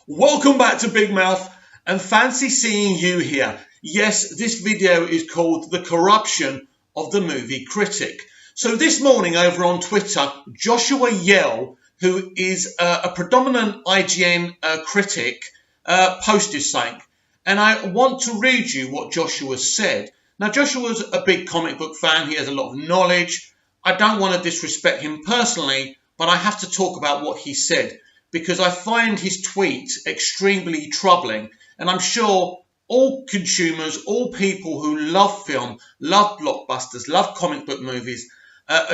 Welcome back to Big Mouth and fancy seeing you here. Yes, this video is called The Corruption of the Movie Critic. So this morning over on Twitter, Joshua Yell, who is a predominant IGN critic, posted something. And I want to read you what Joshua said. Now, Joshua's a big comic book fan. He has a lot of knowledge. I don't want to disrespect him personally, but I have to talk about what he said, because I find his tweet extremely troubling. And I'm sure all consumers, all people who love film, love blockbusters, love comic book movies,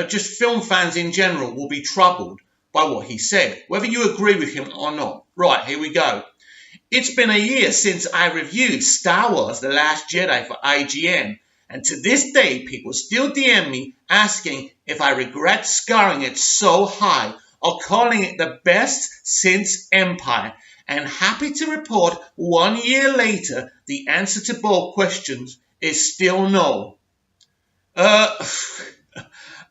just film fans in general, will be troubled by what he said, whether you agree with him or not. Right, here we go. It's been a year since I reviewed Star Wars The Last Jedi for IGN, and to this day people still DM me asking if I regret scoring it so high or calling it the best since Empire. And happy to report 1 year later the answer to both questions is still no.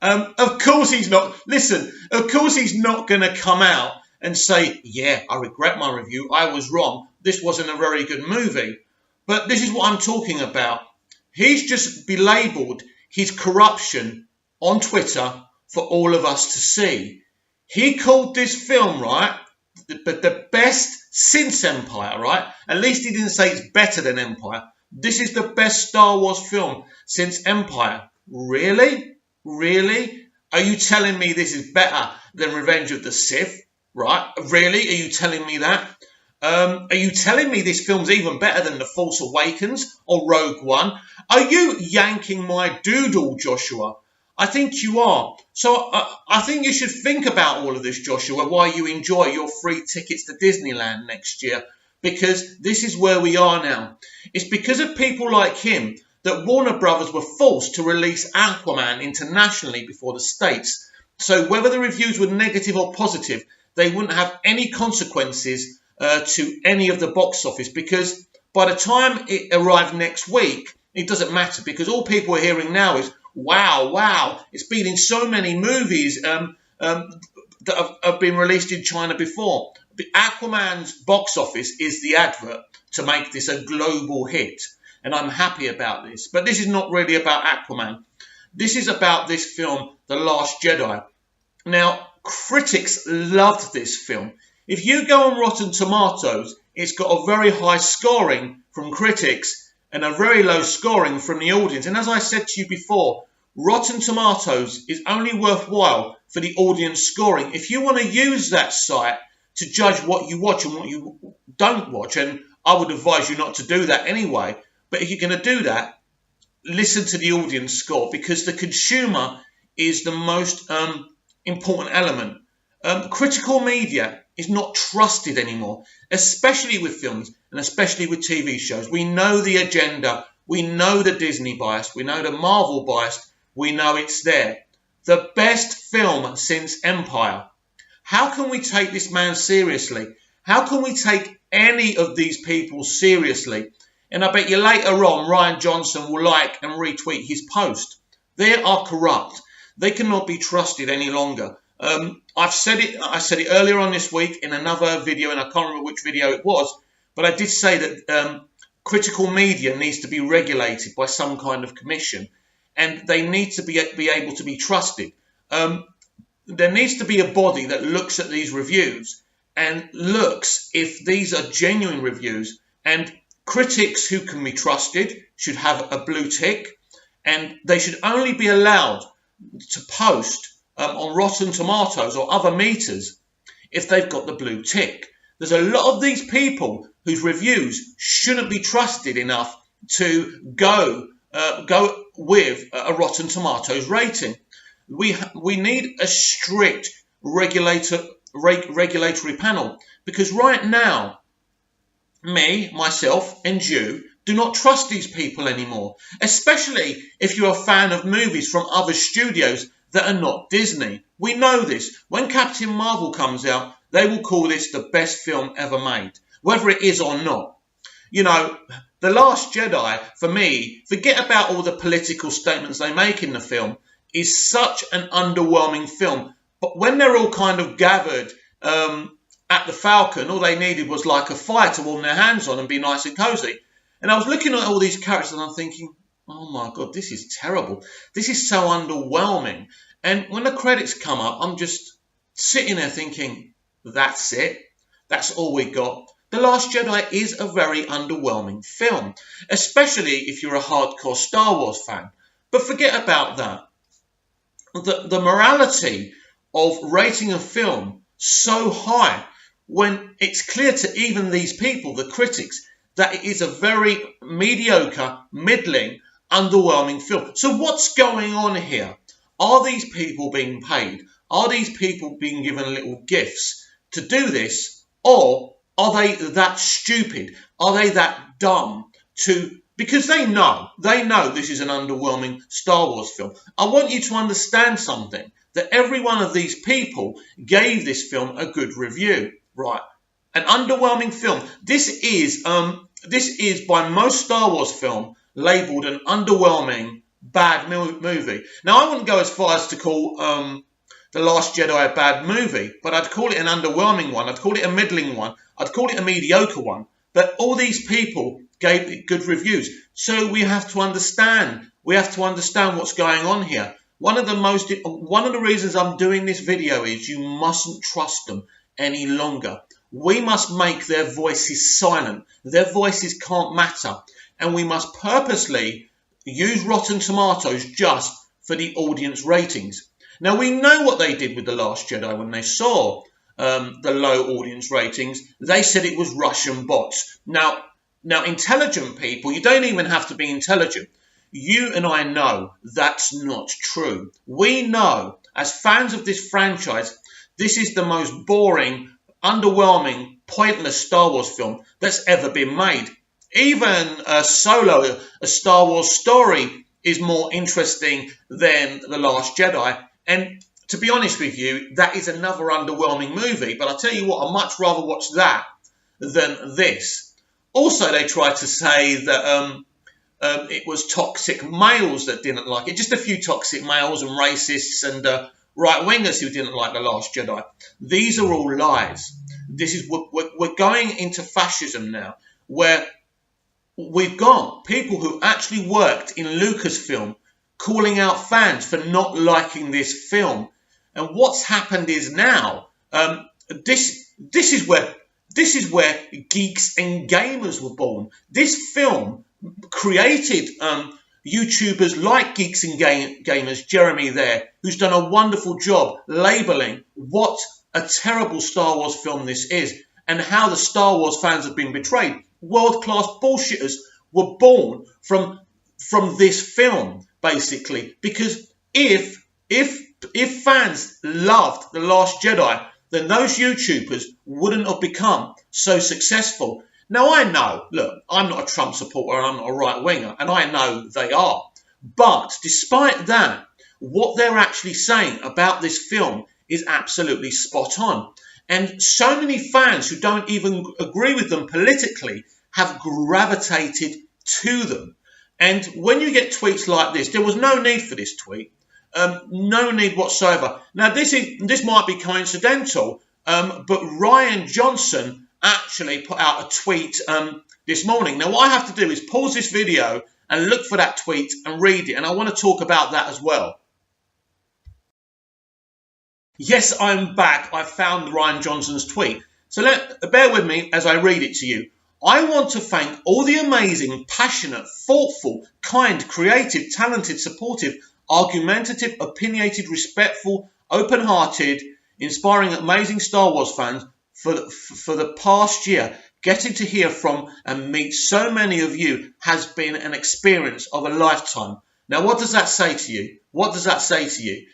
Of course he's not. Listen, of course he's not going to come out and say, yeah, I regret my review. I was wrong. This wasn't a very good movie. But this is what I'm talking about. He's just belabeled his corruption on Twitter for all of us to see. He called this film, right, the best since Empire, right? At least he didn't say it's better than Empire. This is the best Star Wars film since Empire. Really? Really? Are you telling me this is better than Revenge of the Sith? Right? Really? Are you telling me that? Are you telling me this film's even better than The Force Awakens or Rogue One? Are you yanking my doodle, Joshua? I think you are. So I think you should think about all of this, Joshua, while you enjoy your free tickets to Disneyland next year, because this is where we are now. It's because of people like him that Warner Brothers were forced to release Aquaman internationally before the States. So whether the reviews were negative or positive, they wouldn't have any consequences to any of the box office, because by the time it arrived next week, it doesn't matter, because all people are hearing now is, wow, it's been in so many movies that have been released in China before. But Aquaman's box office is the advert to make this a global hit, and I'm happy about this. But this is not really about Aquaman. This is about this film, The Last Jedi. Now, critics loved this film. If you go on Rotten Tomatoes, it's got a very high scoring from critics and a very low scoring from the audience. And as I said to you before, Rotten Tomatoes is only worthwhile for the audience scoring. If you want to use that site to judge what you watch and what you don't watch, and I would advise you not to do that anyway, but if you're going to do that, listen to the audience score, because the consumer is the most important element. Critical media is not trusted anymore, especially with films and especially with TV shows. We know the agenda. We know the Disney bias. We know the Marvel bias. We know it's there. The best film since Empire. How can we take this man seriously? How can we take any of these people seriously? And I bet you later on, Ryan Johnson will like and retweet his post. They are corrupt. They cannot be trusted any longer. I said it earlier on this week in another video, and I can't remember which video it was, but I did say that critical media needs to be regulated by some kind of commission, and they need to be able to be trusted. There needs to be a body that looks at these reviews and looks if these are genuine reviews, and critics who can be trusted should have a blue tick, and they should only be allowed to post on Rotten Tomatoes or other meters if they've got the blue tick. There's a lot of these people whose reviews shouldn't be trusted enough to go with a Rotten Tomatoes rating. We need a strict regulatory panel, because right now, me, myself, and you do not trust these people anymore, especially if you're a fan of movies from other studios that are not Disney. We know this. When Captain Marvel comes out, they will call this the best film ever made, whether it is or not. You know, The Last Jedi, for me, forget about all the political statements they make in the film, is such an underwhelming film. But when they're all kind of gathered at the Falcon, all they needed was like a fire to warm their hands on and be nice and cozy. And I was looking at all these characters and I'm thinking, oh my God, this is terrible. This is so underwhelming. And when the credits come up, I'm just sitting there thinking, that's it. That's all we got. The Last Jedi is a very underwhelming film, especially if you're a hardcore Star Wars fan. But forget about that. The morality of rating a film so high when it's clear to even these people, the critics, that it is a very mediocre, middling, underwhelming film. So what's going on here? Are these people being paid? Are these people being given little gifts to do this? Or are they that stupid? Are they that dumb because they know this is an underwhelming Star Wars film. I want you to understand something, that every one of these people gave this film a good review, right? An underwhelming film. This is by most Star Wars film labelled an underwhelming, bad movie. Now, I wouldn't go as far as to call The Last Jedi a bad movie, but I'd call it an underwhelming one. I'd call it a middling one. I'd call it a mediocre one. But all these people gave it good reviews. So we have to understand. We have to understand what's going on here. One of the reasons I'm doing this video is you mustn't trust them any longer. We must make their voices silent. Their voices can't matter. And we must purposely use Rotten Tomatoes just for the audience ratings. Now, we know what they did with The Last Jedi when they saw the low audience ratings. They said it was Russian bots. Now, intelligent people, you don't even have to be intelligent. You and I know that's not true. We know, as fans of this franchise, this is the most boring, underwhelming, pointless Star Wars film that's ever been made. Even Solo, a Star Wars story, is more interesting than The Last Jedi. And to be honest with you, that is another underwhelming movie. But I'll tell you what, I'd much rather watch that than this. Also, they tried to say that it was toxic males that didn't like it. Just a few toxic males and racists and right-wingers who didn't like The Last Jedi. These are all lies. We're going into fascism now, where we've got people who actually worked in Lucasfilm calling out fans for not liking this film. And what's happened is now, this is where geeks and gamers were born. This film created YouTubers like Geeks and Gamers, Jeremy there, who's done a wonderful job labelling what a terrible Star Wars film this is and how the Star Wars fans have been betrayed. World-class bullshitters were born from this film, basically, because if fans loved The Last Jedi, then those YouTubers wouldn't have become so successful. Now, I know, look, I'm not a Trump supporter and I'm not a right-winger, and I know they are. But despite that, what they're actually saying about this film is absolutely spot on. And so many fans who don't even agree with them politically have gravitated to them. And when you get tweets like this, there was no need for this tweet. No need whatsoever. Now, this might be coincidental, but Ryan Johnson actually put out a tweet this morning. Now, what I have to do is pause this video and look for that tweet and read it. And I want to talk about that as well. Yes, I'm back. I found Ryan Johnson's tweet. So bear with me as I read it to you. I want to thank all the amazing, passionate, thoughtful, kind, creative, talented, supportive, argumentative, opinionated, respectful, open-hearted, inspiring, amazing Star Wars fans for the past year. Getting to hear from and meet so many of you has been an experience of a lifetime. Now, what does that say to you? What does that say to you?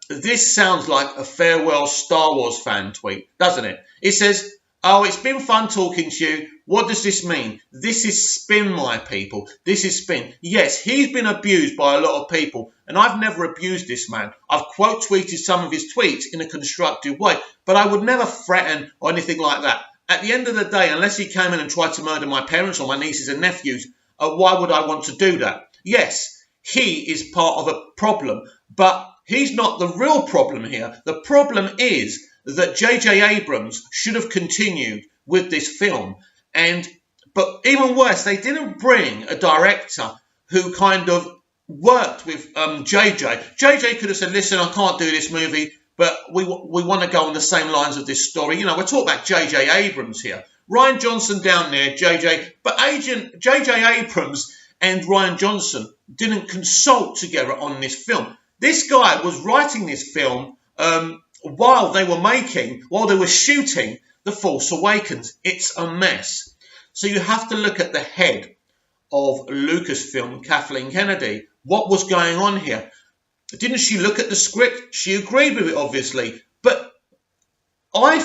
This sounds like a farewell Star Wars fan tweet, doesn't it? It says, oh, it's been fun talking to you. What does this mean? This is spin, my people. This is spin. Yes, he's been abused by a lot of people, and I've never abused this man. I've quote tweeted some of his tweets in a constructive way, but I would never threaten or anything like that. At the end of the day, unless he came in and tried to murder my parents or my nieces and nephews, why would I want to do that? Yes, he is part of a problem, but he's not the real problem here. The problem is that J.J. Abrams should have continued with this film. But even worse, they didn't bring a director who kind of worked with J.J. J.J. could have said, listen, I can't do this movie, but we want to go on the same lines of this story. You know, we're talking about J.J. Abrams here. Rian Johnson down there, J.J. But J.J. Abrams and Rian Johnson didn't consult together on this film. This guy was writing this film while they were shooting The Force Awakens. It's a mess. So you have to look at the head of Lucasfilm, Kathleen Kennedy. What was going on here? Didn't she look at the script? She agreed with it, obviously. But I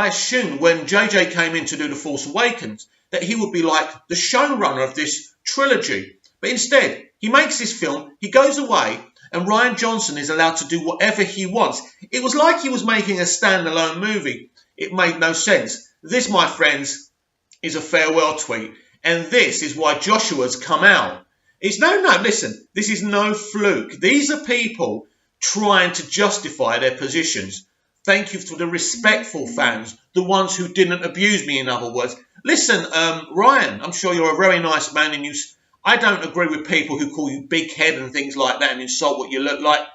assumed when JJ came in to do The Force Awakens that he would be like the showrunner of this trilogy. But instead, he makes this film, he goes away, and Rian Johnson is allowed to do whatever he wants. It was like he was making a standalone movie. It made no sense. This, my friends, is a farewell tweet. And this is why Joshua's come out. Listen, this is no fluke. These are people trying to justify their positions. Thank you to the respectful fans, the ones who didn't abuse me, in other words. Listen, Ryan, I'm sure you're a very nice man, and I don't agree with people who call you big head and things like that and insult what you look like.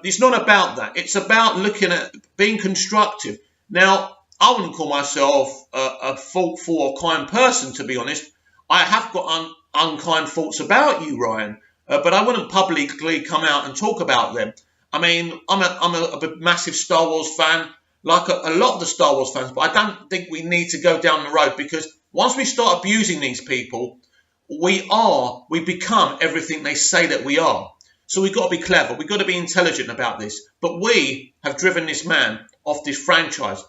It's not about that. It's about looking at being constructive. Now, I wouldn't call myself a thoughtful or kind person, to be honest. I have got unkind thoughts about you, Ryan, but I wouldn't publicly come out and talk about them. I mean, I'm a massive Star Wars fan, like a lot of the Star Wars fans, but I don't think we need to go down the road, because once we start abusing these people, we become everything they say that we are. So we've got to be clever. We've got to be intelligent about this. But we have driven this man off this franchise.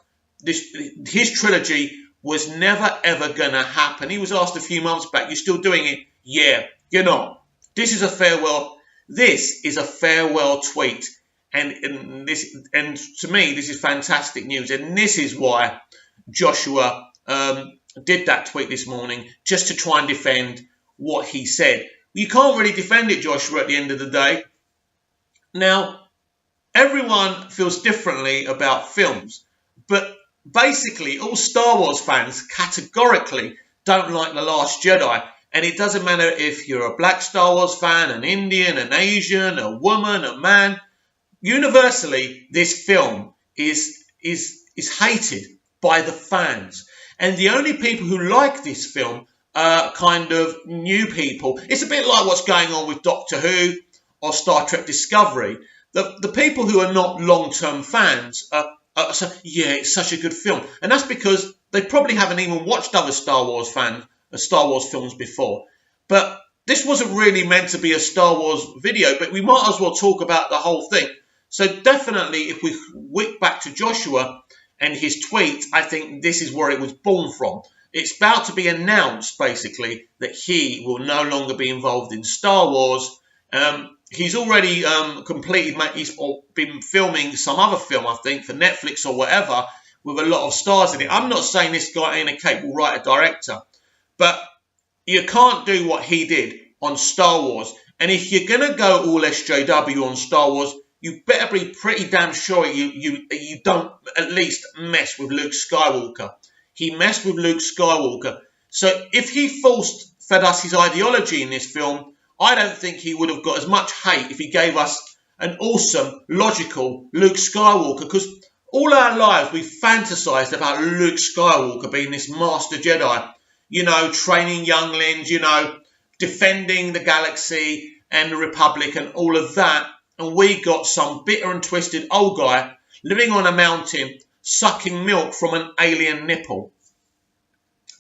His trilogy was never, ever going to happen. He was asked a few months back, you're still doing it? Yeah, you're not. This is a farewell. This is a farewell tweet. And to me, this is fantastic news. And this is why Joshua did that tweet this morning, just to try and defend what he said. You can't really defend it, Joshua, at the end of the day. Now, everyone feels differently about films, but basically all Star Wars fans categorically don't like The Last Jedi. And it doesn't matter if you're a black Star Wars fan, an Indian, an Asian, a woman, a man. Universally, this film is hated by the fans. And the only people who like this film are kind of new people. It's a bit like what's going on with Doctor Who or Star Trek Discovery. The people who are not long-term fans so, yeah, it's such a good film. And that's because they probably haven't even watched other Star Wars films before. But this wasn't really meant to be a Star Wars video, but we might as well talk about the whole thing. So definitely, if we whip back to Joshua and his tweet, I think this is where it was born from. It's about to be announced, basically, that he will no longer be involved in Star Wars. He's already he's been filming some other film, I think, for Netflix or whatever, with a lot of stars in it. I'm not saying this guy ain't a capable writer director, but you can't do what he did on Star Wars. And if you're going to go all SJW on Star Wars, you better be pretty damn sure you don't at least mess with Luke Skywalker. He messed with Luke Skywalker. So if he fed us his ideology in this film, I don't think he would have got as much hate if he gave us an awesome, logical Luke Skywalker. Because all our lives we've fantasized about Luke Skywalker being this master Jedi. You know, training younglings, you know, defending the galaxy and the Republic and all of that. And we got some bitter and twisted old guy living on a mountain, sucking milk from an alien nipple.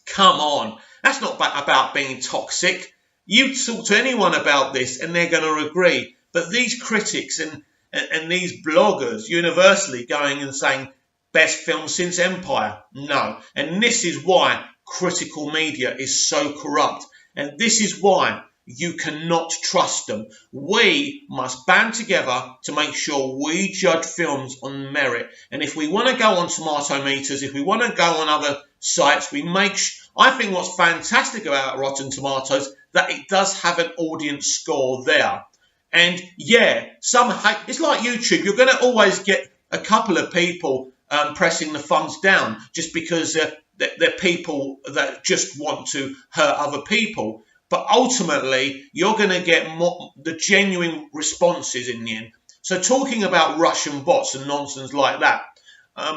Come on. That's not about being toxic. You talk to anyone about this and they're going to agree. But these critics and these bloggers universally going and saying, best film since Empire. No. And this is why critical media is so corrupt. And this is why you cannot trust them. We must band together to make sure we judge films on merit. And if we want to go on tomato meters, if we want to go on other sites, I think what's fantastic about Rotten Tomatoes, that it does have an audience score there. And yeah, it's like YouTube. You're going to always get a couple of people pressing the thumbs down just because they're people that just want to hurt other people. But ultimately, you're going to get the genuine responses in the end. So talking about Russian bots and nonsense like that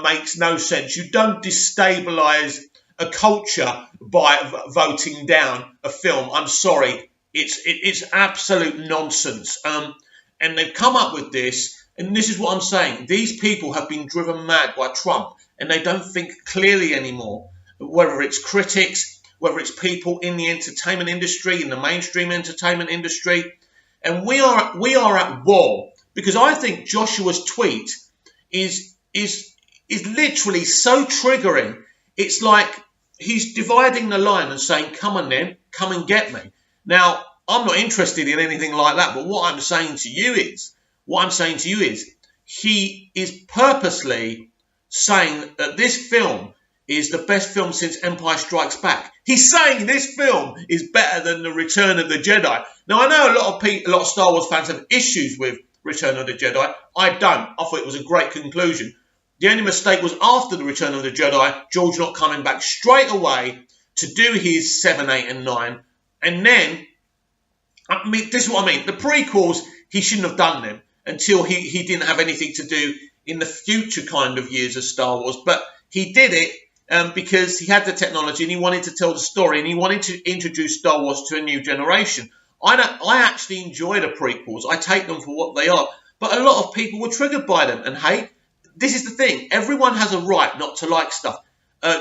makes no sense. You don't destabilise a culture by voting down a film. I'm sorry. It's absolute nonsense. And they've come up with this. And this is what I'm saying. These people have been driven mad by Trump, and they don't think clearly anymore. Whether it's critics, whether it's people in the entertainment industry, in the mainstream entertainment industry. And we are at war, because I think Joshua's tweet is literally so triggering. It's like he's dividing the line and saying, come on then, come and get me. Now, I'm not interested in anything like that, but what I'm saying to you is, he is purposely saying that this film is the best film since Empire Strikes Back. He's saying this film is better than The Return of the Jedi. Now, I know a lot of Star Wars fans have issues with Return of the Jedi. I don't. I thought it was a great conclusion. The only mistake was after The Return of the Jedi, George not coming back straight away to do his 7, 8 and 9. And then, I mean, this is what I mean. The prequels, he shouldn't have done them until he didn't have anything to do in the future kind of years of Star Wars. But he did it because he had the technology and he wanted to tell the story and he wanted to introduce Star Wars to a new generation. I actually enjoy the prequels. I take them for what they are. But a lot of people were triggered by them. And hey, this is the thing. Everyone has a right not to like stuff.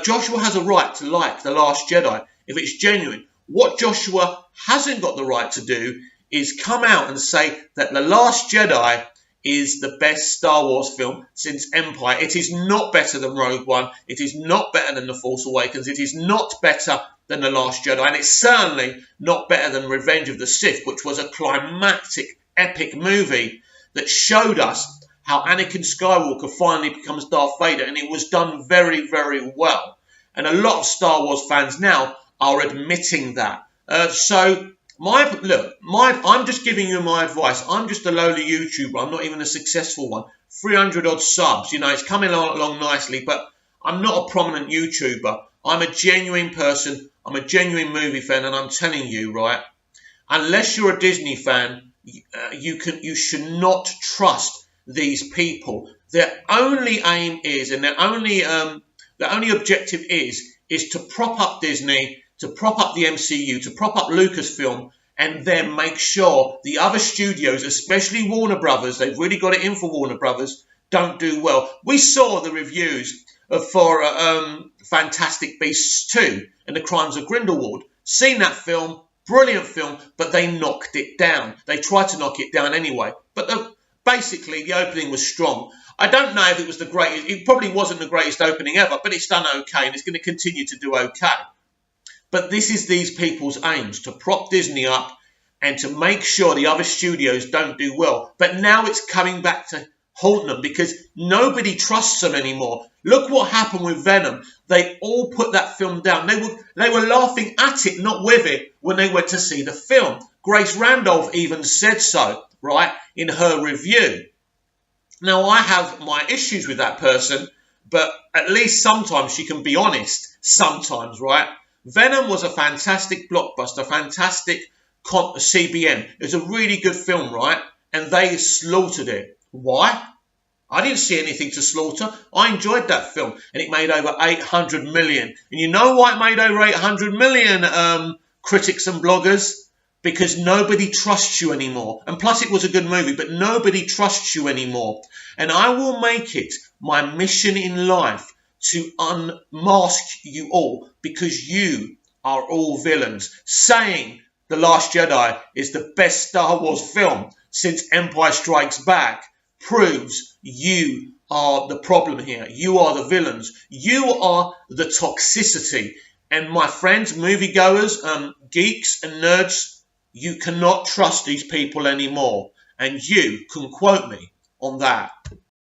Joshua has a right to like The Last Jedi if it's genuine. What Joshua hasn't got the right to do is come out and say that The Last Jedi is the best Star Wars film since Empire. It is not better than Rogue One. It is not better than The Force Awakens. It is not better than The Last Jedi. And it's certainly not better than Revenge of the Sith, which was a climactic, epic movie that showed us how Anakin Skywalker finally becomes Darth Vader. And it was done very, very well. And a lot of Star Wars fans now are admitting that. I'm just giving you my advice. I'm just a lowly YouTuber. I'm not even a successful one. 300 odd subs. You know, it's coming along nicely, but I'm not a prominent YouTuber. I'm a genuine person. I'm a genuine movie fan, and I'm telling you, right, unless you're a Disney fan, you should not trust these people. Their only aim is, and their only objective is to prop up Disney, to prop up the MCU, to prop up Lucasfilm, and then make sure the other studios, especially Warner Brothers, they've really got it in for Warner Brothers, don't do well. We saw the reviews for Fantastic Beasts 2 and The Crimes of Grindelwald. Seen that film, brilliant film, but they knocked it down. They tried to knock it down anyway. But basically, the opening was strong. I don't know if it was the greatest. It probably wasn't the greatest opening ever, but it's done okay, and it's going to continue to do okay. But this is these people's aims, to prop Disney up and to make sure the other studios don't do well. But now it's coming back to haunt them because nobody trusts them anymore. Look what happened with Venom. They all put that film down. They were laughing at it, not with it, when they went to see the film. Grace Randolph even said so, right, in her review. Now, I have my issues with that person, but at least sometimes she can be honest. Sometimes, right? Venom was a fantastic blockbuster, fantastic CBM. It was a really good film, right? And they slaughtered it. Why? I didn't see anything to slaughter. I enjoyed that film. And it made over 800 million. And you know why it made over 800 million, critics and bloggers? Because nobody trusts you anymore. And plus it was a good movie, but nobody trusts you anymore. And I will make it my mission in life to unmask you all, because you are all villains. Saying The Last Jedi is the best Star Wars film since Empire Strikes Back proves you are the problem here. You are the villains. You are the toxicity. And my friends, moviegoers, geeks and nerds, you cannot trust these people anymore. And you can quote me on that.